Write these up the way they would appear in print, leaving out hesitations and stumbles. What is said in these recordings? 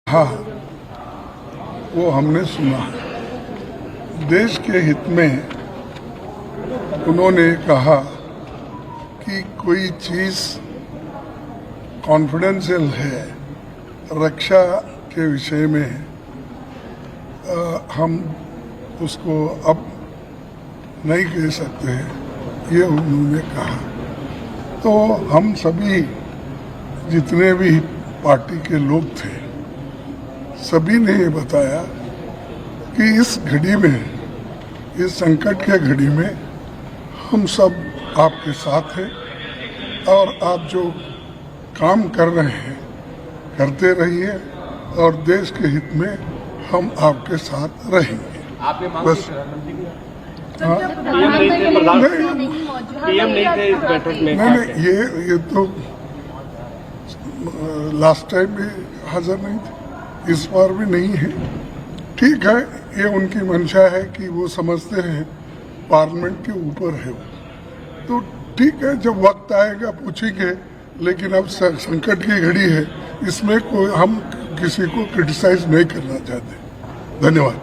हाँ, वो हमने सुना। देश के हित में उन्होंने कहा कि कोई चीज़ कॉन्फिडेंशियल है रक्षा के विषय में, हम उसको अब नहीं कह सकते, ये उन्होंने कहा। तो हम सभी जितने भी पार्टी के लोग थे, सभी ने ये बताया कि इस घड़ी में, इस संकट के घड़ी में हम सब आपके साथ हैं और आप जो काम कर रहे हैं करते रहिए और देश के हित में हम आपके साथ रहेंगे। बस पीएम नहीं थे इस बैठक में। नहीं, ये तो लास्ट टाइम भी हाजिर नहीं थे, इस बार भी नहीं है। ठीक है, ये उनकी मंशा है कि वो समझते हैं पार्लियामेंट के ऊपर है वो, तो ठीक है, जब वक्त आएगा पूछेंगे। लेकिन अब संकट की घड़ी है, इसमें कोई हम किसी को क्रिटिसाइज नहीं करना चाहते। धन्यवाद।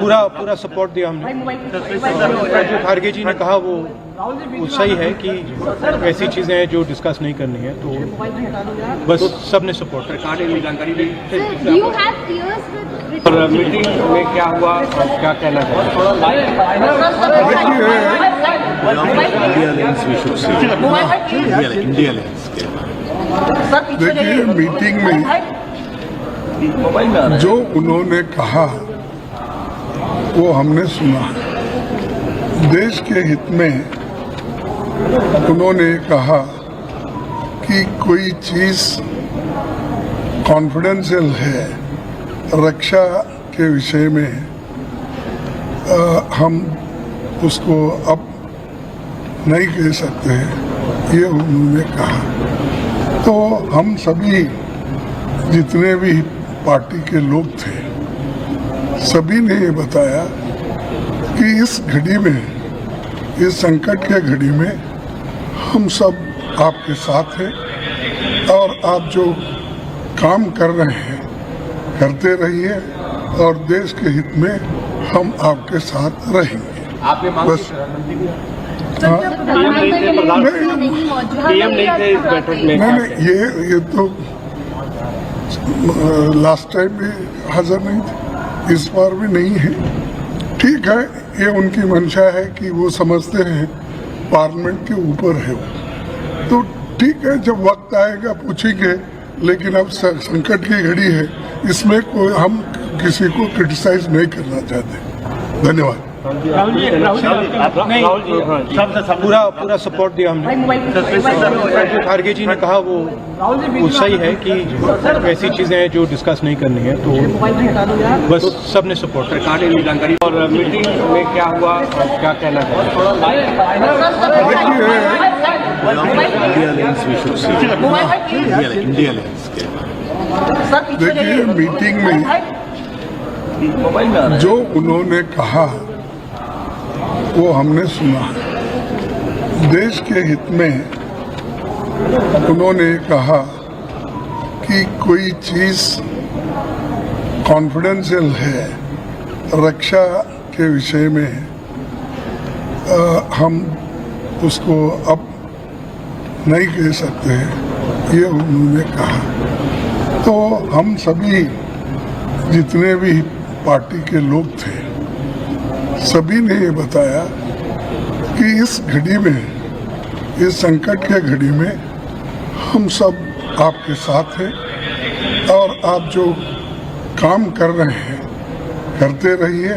पूरा सपोर्ट दिया हमने। जो खारगे जी ने कहा वो सही है कि ऐसी चीजें हैं जो डिस्कस नहीं करनी है, तो बस सबने सपोर्ट जानकारी दी। और मीटिंग में क्या हुआ और क्या कहना देखिए, मीटिंग में जो उन्होंने कहा वो हमने सुना। देश के हित में उन्होंने कहा कि कोई चीज़ कॉन्फिडेंशियल है रक्षा के विषय में, हम उसको अब नहीं कह सकते, ये उन्होंने कहा। तो हम सभी जितने भी पार्टी के लोग थे, सभी ने ये बताया कि इस घड़ी में, इस संकट के घड़ी में हम सब आपके साथ हैं और आप जो काम कर रहे हैं करते रहिए और देश के हित में हम आपके साथ रहेंगे। बस पीएम नहीं थे इस बैठक में। नहीं, ये तो लास्ट टाइम भी हाजिर नहीं थे, इस बार भी नहीं है। ठीक है, ये उनकी मंशा है कि वो समझते हैं पार्लियामेंट के ऊपर है वो, तो ठीक है, जब वक्त आएगा पूछेंगे। लेकिन अब संकट की घड़ी है, इसमें कोई हम किसी को क्रिटिसाइज नहीं करना चाहते। धन्यवाद। पूरा सपोर्ट दिया हमने। जो खारगे जी ने कहा वो सही है कि ऐसी चीजें हैं जो डिस्कस नहीं करनी है, तो बस सबने सपोर्ट जानकारी। और मीटिंग में क्या हुआ और क्या कहना देखिए, मीटिंग में जो उन्होंने कहा वो हमने सुना। देश के हित में उन्होंने कहा कि कोई चीज़ कॉन्फिडेंशियल है रक्षा के विषय में, हम उसको अब नहीं कह सकते, ये उन्होंने कहा। तो हम सभी जितने भी पार्टी के लोग थे, सभी ने ये बताया कि इस घड़ी में, इस संकट के घड़ी में हम सब आपके साथ हैं और आप जो काम कर रहे हैं करते रहिए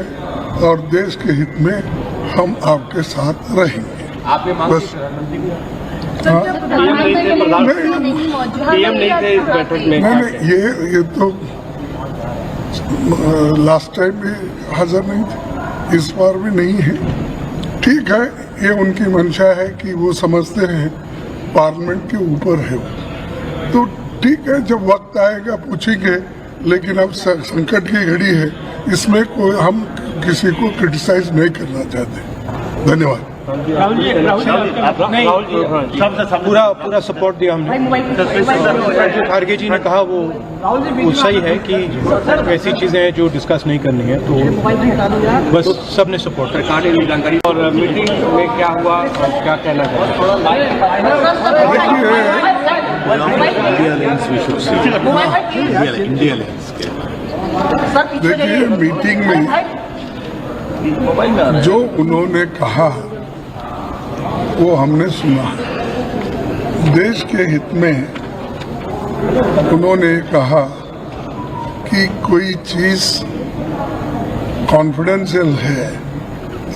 और देश के हित में हम आपके साथ रहेंगे। बस पीएम नहीं थे इस बैठक में। नहीं, ये तो लास्ट टाइम भी हाजिर नहीं थे, इस बार भी नहीं है। ठीक है, ये उनकी मंशा है कि वो समझते हैं पार्लियामेंट के ऊपर है वो, तो ठीक है, जब वक्त आएगा पूछेंगे। लेकिन अब संकट की घड़ी है, इसमें कोई हम किसी को क्रिटिसाइज नहीं करना चाहते। धन्यवाद। पूरा सपोर्ट दिया हमने। जो खारगे जी ने कहा वो सही है कि ऐसी चीजें हैं जो डिस्कस नहीं करनी है, तो बस सबने सपोर्ट किया। सरकार ने जानकारी और मीटिंग में क्या हुआ और क्या कहना देखिए, मीटिंग में जो उन्होंने कहा वो हमने सुना। देश के हित में उन्होंने कहा कि कोई चीज कॉन्फिडेंशियल है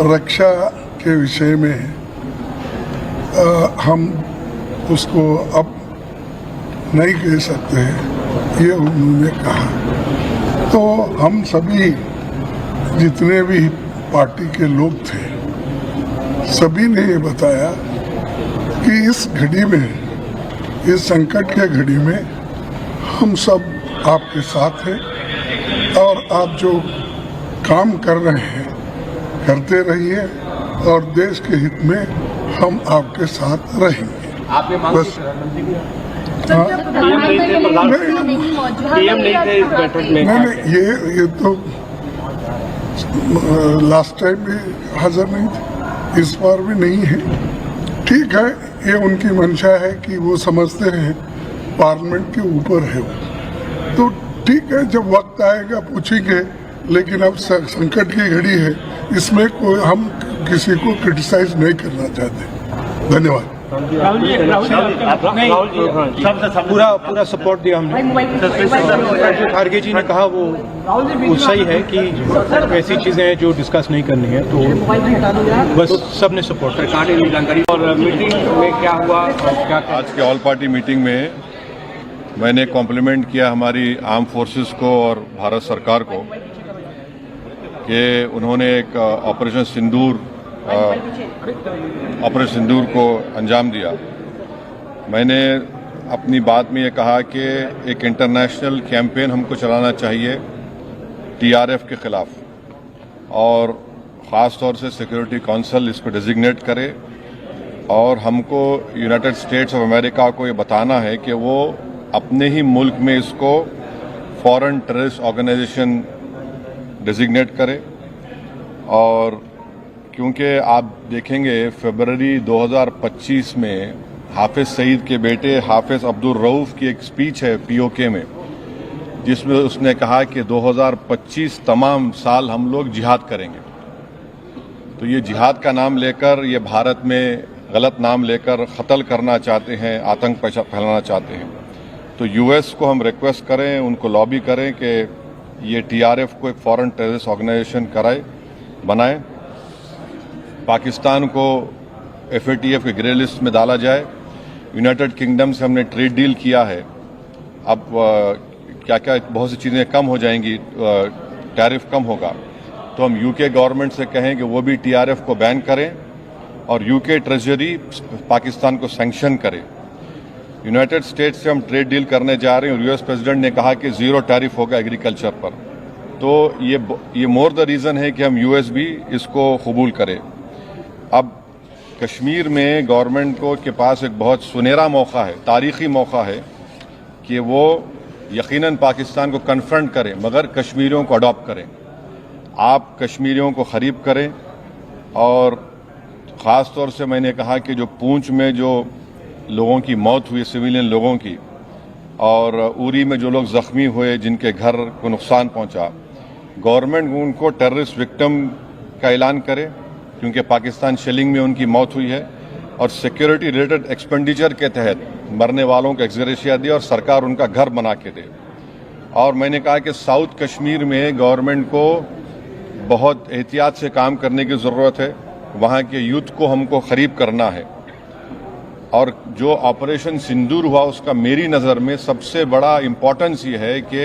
रक्षा के विषय में, हम उसको अब नहीं कह सकते, ये उन्होंने कहा। तो हम सभी जितने भी पार्टी के लोग थे, सभी ने ये बताया कि इस घड़ी में, इस संकट के घड़ी में हम सब आपके साथ हैं और आप जो काम कर रहे हैं करते रहिए और देश के हित में हम आपके साथ रहेंगे। आपने मांग बस पीएम नहीं थे इस बैठक में। नहीं, ये तो लास्ट टाइम भी हाजिर नहीं थे, इस बार भी नहीं है। ठीक है, ये उनकी मंशा है कि वो समझते हैं पार्लियामेंट के ऊपर है वो, तो ठीक है, जब वक्त आएगा पूछेंगे। लेकिन अब संकट की घड़ी है, इसमें कोई हम किसी को क्रिटिसाइज नहीं करना चाहते। धन्यवाद। पूरा सपोर्ट दिया हमने। जो खारगे जी ने कहा वो सही है कि ऐसी चीजें हैं जो डिस्कस नहीं करनी है, तो बस सबने सपोर्ट किया। सरकार ने जानकारी और मीटिंग में क्या हुआ और क्या आज के ऑल पार्टी मीटिंग में मैंने कॉम्प्लीमेंट किया हमारी आर्म फोर्सेस को और भारत सरकार को कि उन्होंने एक ऑपरेशन सिंदूर को अंजाम दिया। मैंने अपनी बात में ये कहा कि एक इंटरनेशनल कैंपेन हमको चलाना चाहिए टीआरएफ के खिलाफ, और ख़ास तौर से सिक्योरिटी काउंसिल इसको डेजिग्नेट करे, और हमको यूनाइटेड स्टेट्स ऑफ अमेरिका को ये बताना है कि वो अपने ही मुल्क में इसको फॉरेन टेररिस्ट ऑर्गेनाइजेशन डेजिग्नेट करे। और क्योंकि आप देखेंगे फरवरी 2025 में हाफिज सईद के बेटे हाफिज अब्दुल रऊफ की एक स्पीच है पीओके में, जिसमें उसने कहा कि 2025 तमाम साल हम लोग जिहाद करेंगे। तो ये जिहाद का नाम लेकर, ये भारत में गलत नाम लेकर कत्ल करना चाहते हैं, आतंक फैलाना चाहते हैं। तो यूएस को हम रिक्वेस्ट करें, उनको लॉबी करें कि ये टीआरएफ को एक फॉरेन टेररिस्ट ऑर्गेनाइजेशन बनाए, पाकिस्तान को एफएटीएफ के ग्रे लिस्ट में डाला जाए। यूनाइटेड किंगडम से हमने ट्रेड डील किया है, अब क्या क्या बहुत सी चीज़ें कम हो जाएंगी, टैरिफ कम होगा, तो हम यूके गवर्नमेंट से कहें कि वो भी टीआरएफ को बैन करें और यूके ट्रेजरी पाकिस्तान को सैंक्शन करे। यूनाइटेड स्टेट्स से हम ट्रेड डील करने जा रहे हैं और यूएस प्रेसिडेंट ने कहा कि जीरो टैरिफ होगा एग्रीकल्चर पर। तो ये मोर द रीज़न है कि हम यूएस भी इसको कबूल करें। अब कश्मीर में गवर्नमेंट को के पास एक बहुत सुनहरा मौका है, तारीखी मौका है कि वो यकीनन पाकिस्तान को कन्फ्रंट करें, मगर कश्मीरियों को अडॉप्ट करें। आप कश्मीरियों को करीब करें, और ख़ास तौर से मैंने कहा कि जो पूंछ में जो लोगों की मौत हुई, सिविलियन लोगों की, और उरी में जो लोग ज़ख्मी हुए, जिनके घर को नुकसान पहुंचा, गवर्नमेंट उनको टेररिस्ट विक्टिम का ऐलान करे, क्योंकि पाकिस्तान शेलिंग में उनकी मौत हुई है, और सिक्योरिटी रिलेटेड एक्सपेंडिचर के तहत मरने वालों को एक्सग्रेशिया दे और सरकार उनका घर बना के दे। और मैंने कहा कि साउथ कश्मीर में गवर्नमेंट को बहुत एहतियात से काम करने की ज़रूरत है, वहाँ के यूथ को हमको करीब करना है। और जो ऑपरेशन सिंदूर हुआ, उसका मेरी नज़र में सबसे बड़ा इम्पोर्टेंस ये है कि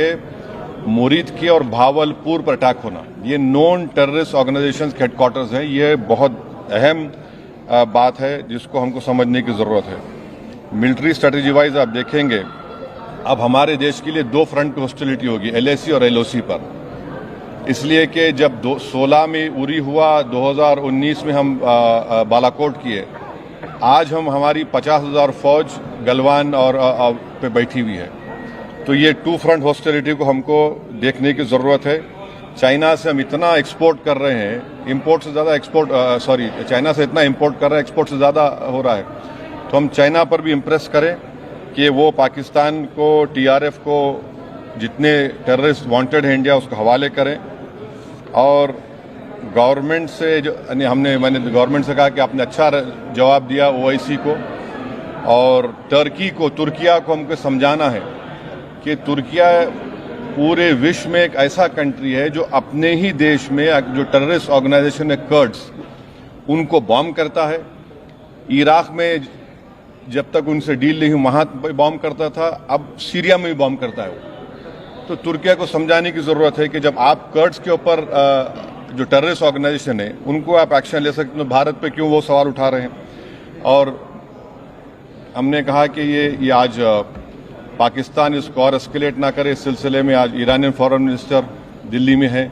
मुरीद की और भावलपुर पर अटैक होना, ये नॉन टेररिस्ट ऑर्गेनाइजेशंस के हेडक्वार्टर्स हैं। ये बहुत अहम बात है जिसको हमको समझने की ज़रूरत है। मिलिट्री स्ट्रेटजी वाइज आप देखेंगे, अब हमारे देश के लिए दो फ्रंट पे हॉस्टिलिटी होगी, एलएसी और एलओसी पर। इसलिए कि जब 16 में उरी हुआ, 2019 में हम बालाकोट किए, आज हमारी 50,000 फौज गलवान और पे बैठी हुई है। तो ये टू फ्रंट हॉस्टिलिटी को हमको देखने की ज़रूरत है। चाइना से हम इतना एक्सपोर्ट कर रहे हैं, इंपोर्ट से ज़्यादा एक्सपोर्ट, चाइना से इतना इंपोर्ट कर रहे हैं, एक्सपोर्ट से ज़्यादा हो रहा है। तो हम चाइना पर भी इम्प्रेस करें कि वो पाकिस्तान को, TRF को, जितने टेररिस्ट वांटेड हैं इंडिया, उसको हवाले करें। और गवर्नमेंट से जो मैंने गवर्नमेंट से कहा कि आपने अच्छा जवाब दिया OIC को और तुर्किया को हमको समझाना है कि तुर्किया पूरे विश्व में एक ऐसा कंट्री है जो अपने ही देश में जो टेररिस्ट ऑर्गेनाइजेशन है कर्ड्स, उनको बॉम्ब करता है। इराक में जब तक उनसे डील नहीं हुई वहां बॉम्ब करता था, अब सीरिया में भी बॉम्ब करता है। तो तुर्किया को समझाने की जरूरत है कि जब आप कर्ड्स के ऊपर जो टेररिस्ट ऑर्गेनाइजेशन है उनको आप एक्शन ले सकते हो, भारत पे क्यों वो सवाल उठा रहे हैं। और हमने कहा कि ये आज पाकिस्तान इसको और एस्केलेट ना करे। इस सिलसिले में आज ईरानियन फॉरेन मिनिस्टर दिल्ली में है,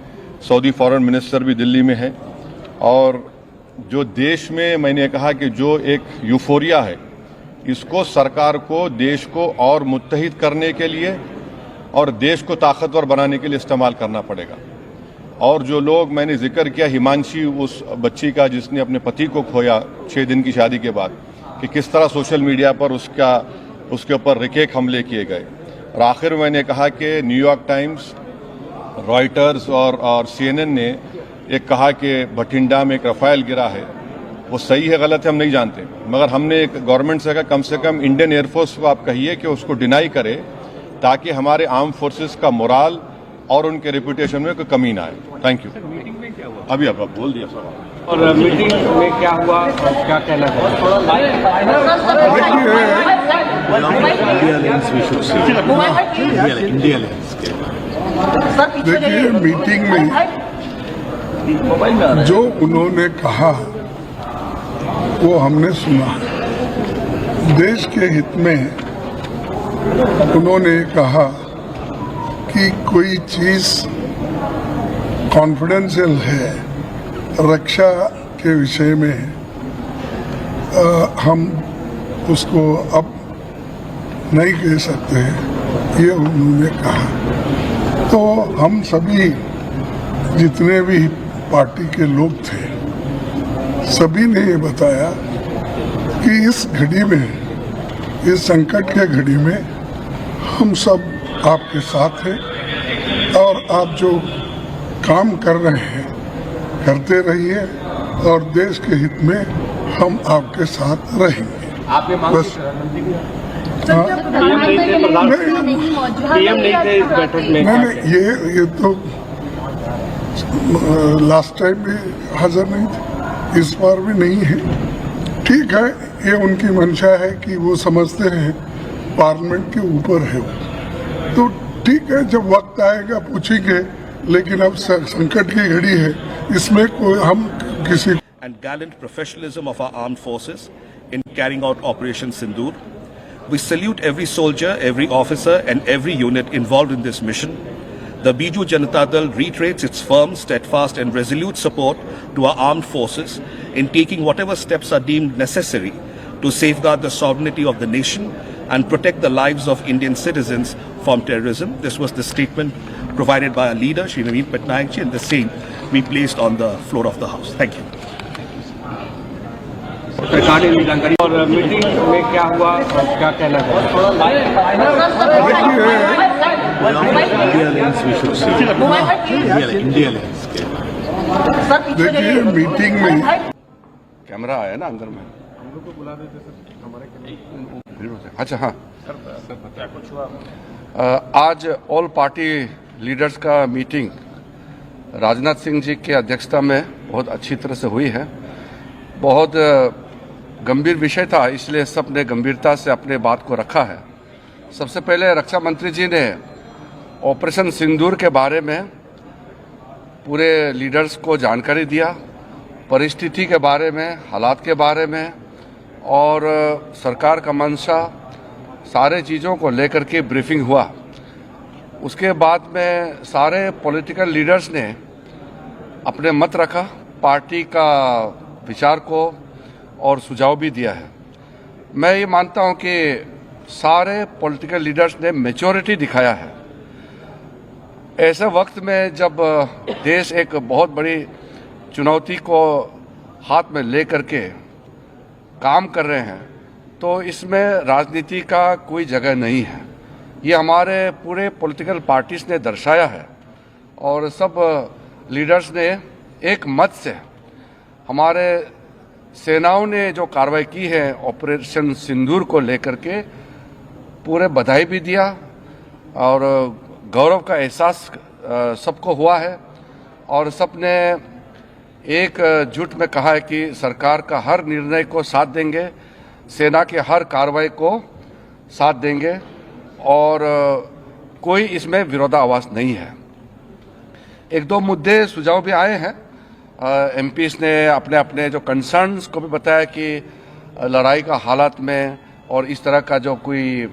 सऊदी फॉरेन मिनिस्टर भी दिल्ली में है। और जो देश में मैंने कहा कि जो एक यूफोरिया है, इसको सरकार को देश को और मुत्तहिद करने के लिए और देश को ताकतवर बनाने के लिए इस्तेमाल करना पड़ेगा। और जो लोग, मैंने जिक्र किया हिमांशी, उस बच्ची का जिसने अपने पति को खोया 6 दिन की शादी के बाद, कि किस तरह सोशल मीडिया पर उसके ऊपर रिकेक हमले किए गए। और आखिर में मैंने कहा कि न्यूयॉर्क टाइम्स, रॉयटर्स और CNN ने एक कहा कि बठिंडा में एक रफाल गिरा है। वो सही है गलत है हम नहीं जानते, मगर हमने एक गवर्नमेंट से कहा कम से कम इंडियन एयरफोर्स को आप कहिए कि उसको डिनाई करे, ताकि हमारे आर्म फोर्सेस का मोराल और उनके रेपुटेशन में कोई कमी ना आए। Thank you. मीटिंग में क्या हुआ? अभी आप बोल दिया सर। और मीटिंग में क्या हुआ और क्या कहना देखिए, मीटिंग में जो उन्होंने कहा वो हमने सुना। देश के हित में उन्होंने कहा कि कोई चीज कॉन्फिडेंशियल है रक्षा के विषय में, हम उसको अब नहीं कह सकते, ये उन्होंने कहा। तो हम सभी जितने भी पार्टी के लोग थे, सभी ने ये बताया कि इस घड़ी में, इस संकट के घड़ी में हम सब आपके साथ हैं और आप जो काम कर रहे हैं करते रहिए और देश के हित में हम आपके साथ रहेंगे। आपने मांग बस PM नहीं थे इस बैठक में? नहीं, ये तो लास्ट टाइम भी हाजिर नहीं थे, इस बार भी नहीं है। ठीक है, ये उनकी मंशा है कि वो समझते हैं पार्लियामेंट के ऊपर है वो, तो ठीक है, जब वक्त आएगा पूछेंगे। लेकिन अब संकट की घड़ी है, इसमें कोई हम किसी and gallant professionalism of our armed forces in carrying out Operation Sindoor. We salute every soldier, every officer and every unit involved in this mission. The Biju Janata Dal reiterates its firm, steadfast and resolute support to our armed forces in taking whatever steps are deemed necessary to safeguard the sovereignty of the nation and protect the lives of Indian citizens from terrorism. This was the statement provided by our leader, Shri Naveen Patnaik ji, and the same we placed on the floor of the House. Thank you. सरकारी जानकारी। और meeting में क्या हुआ और क्या कहना देखिए, मीटिंग में कैमरा आया ना अंदर में। अच्छा, हाँ, आज ऑल पार्टी लीडर्स का मीटिंग राजनाथ सिंह जी की अध्यक्षता में बहुत अच्छी तरह से हुई है। बहुत गंभीर विषय था, इसलिए सबने गंभीरता से अपने बात को रखा है। सबसे पहले रक्षा मंत्री जी ने ऑपरेशन सिंदूर के बारे में पूरे लीडर्स को जानकारी दिया, परिस्थिति के बारे में, हालात के बारे में और सरकार का मंशा, सारे चीज़ों को लेकर के ब्रीफिंग हुआ। उसके बाद में सारे पॉलिटिकल लीडर्स ने अपने मत रखा, पार्टी का विचार को और सुझाव भी दिया है। मैं ये मानता हूं कि सारे पॉलिटिकल लीडर्स ने मैच्योरिटी दिखाया है। ऐसे वक्त में जब देश एक बहुत बड़ी चुनौती को हाथ में लेकर के काम कर रहे हैं, तो इसमें राजनीति का कोई जगह नहीं है। ये हमारे पूरे पॉलिटिकल पार्टीज ने दर्शाया है और सब लीडर्स ने एक मत से हमारे सेनाओं ने जो कार्रवाई की है ऑपरेशन सिंदूर को लेकर के पूरे बधाई भी दिया और गौरव का एहसास सबको हुआ है और सबने एक जुट में कहा है कि सरकार का हर निर्णय को साथ देंगे, सेना के हर कार्रवाई को साथ देंगे और कोई इसमें विरोधाभास नहीं है। एक दो मुद्दे सुझाव भी आए हैं। एमपीज ने अपने अपने जो कंसर्न्स को भी बताया कि लड़ाई का हालात में और इस तरह का जो कोई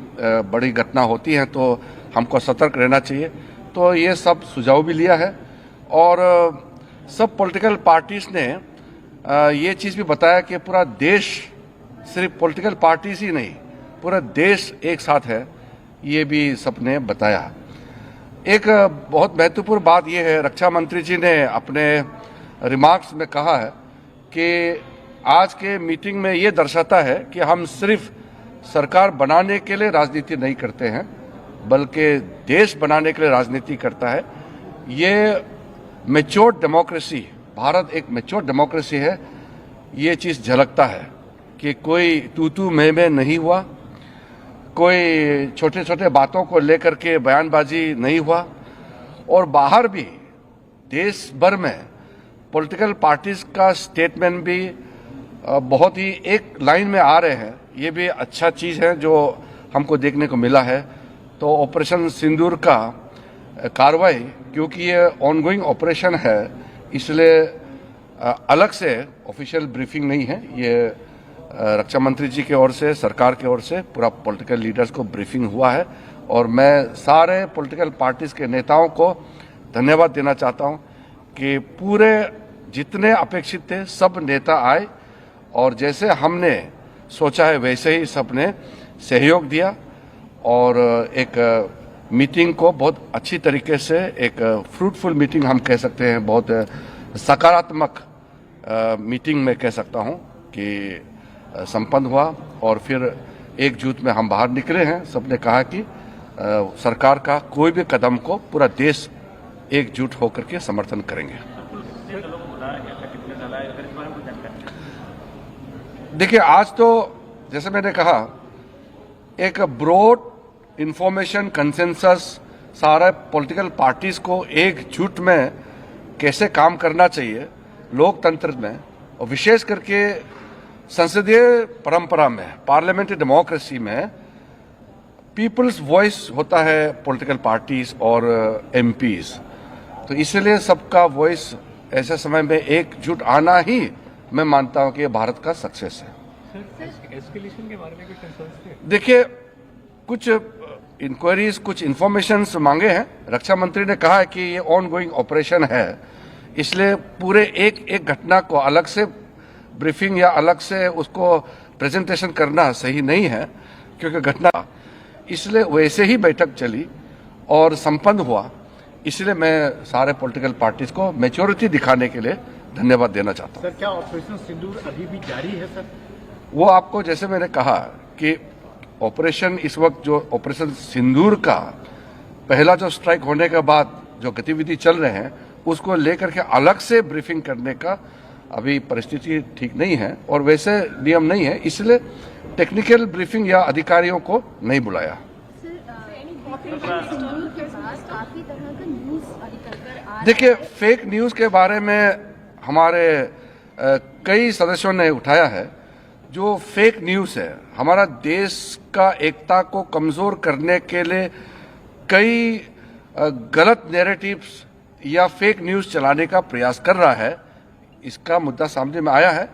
बड़ी घटना होती है तो हमको सतर्क रहना चाहिए। तो ये सब सुझाव भी लिया है और सब पॉलिटिकल पार्टीज ने ये चीज़ भी बताया कि पूरा देश, सिर्फ पॉलिटिकल पार्टीज ही नहीं, पूरा देश एक साथ है, ये भी सबने बताया। एक बहुत महत्वपूर्ण बात यह है, रक्षा मंत्री जी ने अपने रिमार्क्स में कहा है कि आज के मीटिंग में ये दर्शाता है कि हम सिर्फ सरकार बनाने के लिए राजनीति नहीं करते हैं, बल्कि देश बनाने के लिए राजनीति करता है। ये मैच्योर डेमोक्रेसी, भारत एक मैच्योर डेमोक्रेसी है, ये चीज़ झलकता है कि कोई तू मैं नहीं हुआ, कोई छोटे छोटे बातों को लेकर के बयानबाजी नहीं हुआ और बाहर भी देश भर में पॉलिटिकल पार्टीज का स्टेटमेंट भी बहुत ही एक लाइन में आ रहे हैं। ये भी अच्छा चीज़ है जो हमको देखने को मिला है। तो ऑपरेशन सिंदूर का कार्रवाई, क्योंकि ये ऑनगोइंग ऑपरेशन है, इसलिए अलग से ऑफिशियल ब्रीफिंग नहीं है। ये रक्षा मंत्री जी की ओर से, सरकार की ओर से पूरा पॉलिटिकल लीडर्स को ब्रीफिंग हुआ है और मैं सारे पॉलिटिकल पार्टीज के नेताओं को धन्यवाद देना चाहता हूं कि पूरे जितने अपेक्षित थे सब नेता आए और जैसे हमने सोचा है वैसे ही सबने सहयोग दिया और एक मीटिंग को बहुत अच्छी तरीके से, एक फ्रूटफुल मीटिंग हम कह सकते हैं, बहुत सकारात्मक मीटिंग में कह सकता हूं कि संपन्न हुआ और फिर एकजुट में हम बाहर निकले हैं। सबने कहा कि सरकार का कोई भी कदम को पूरा देश एकजुट होकर के समर्थन करेंगे। देखिए, आज तो जैसे मैंने कहा एक ब्रॉड इंफॉर्मेशन कंसेंसस सारे पॉलिटिकल पार्टीज को एकजुट में कैसे काम करना चाहिए लोकतंत्र में और विशेष करके संसदीय परंपरा में, पार्लियामेंट्री डेमोक्रेसी में पीपल्स वॉइस होता है पॉलिटिकल पार्टीज और एमपीज। तो इसलिए सबका वॉइस ऐसे समय में एकजुट आना ही मैं मानता हूं कि ये भारत का सक्सेस है। एस्केलेशन के बारे में कोई कंसर्न्स थे? देखिए, कुछ इंक्वायरीज, कुछ इंफॉर्मेशन मांगे हैं। रक्षा मंत्री ने कहा है कि ये ऑन गोइंग ऑपरेशन है, इसलिए पूरे एक एक घटना को अलग से ब्रीफिंग या अलग से उसको प्रेजेंटेशन करना सही नहीं है, क्योंकि घटना, इसलिए वैसे ही बैठक चली और संपन्न हुआ। इसलिए मैं सारे पॉलिटिकल पार्टीज को मैच्योरिटी दिखाने के लिए धन्यवाद देना चाहता हूं। सर, क्या ऑपरेशन सिंदूर अभी भी जारी है सर? वो आपको, जैसे मैंने कहा कि ऑपरेशन इस वक्त जो ऑपरेशन सिंदूर का पहला जो स्ट्राइक होने के बाद जो गतिविधि चल रहे हैं उसको लेकर के अलग से ब्रीफिंग करने का अभी परिस्थिति ठीक नहीं है और वैसे नियम नहीं है, इसलिए टेक्निकल ब्रीफिंग या अधिकारियों को नहीं बुलाया। देखिए, फेक न्यूज के बारे में हमारे कई सदस्यों ने उठाया है। जो फेक न्यूज है, हमारा देश का एकता को कमजोर करने के लिए कई गलत नैरेटिव्स या फेक न्यूज चलाने का प्रयास कर रहा है, इसका मुद्दा सामने में आया है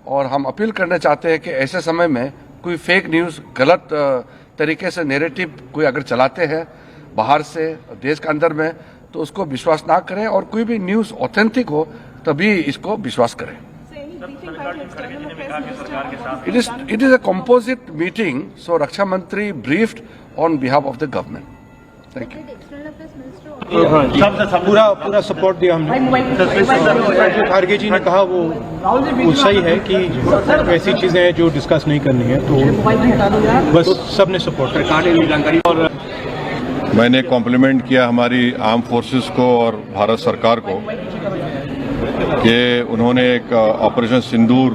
और हम अपील करना चाहते हैं कि ऐसे समय में कोई फेक न्यूज, गलत तरीके से नैरेटिव कोई अगर चलाते हैं बाहर से देश के अंदर में, तो उसको विश्वास ना करें और कोई भी न्यूज़ ऑथेंटिक हो तभी इसको विश्वास करें। It is a composite meeting, so Raksha Mantri briefed on behalf of the government. Thank you. पूरा सपोर्ट दिया हमने। जो खारगे जी ने कहा वो सही है कि ऐसी चीजें हैं जो डिस्कस नहीं करनी है, तो बस सबने सपोर्ट किया। और मैंने कॉम्प्लीमेंट किया हमारी आर्म फोर्सेस को और भारत सरकार को कि उन्होंने एक ऑपरेशन सिंदूर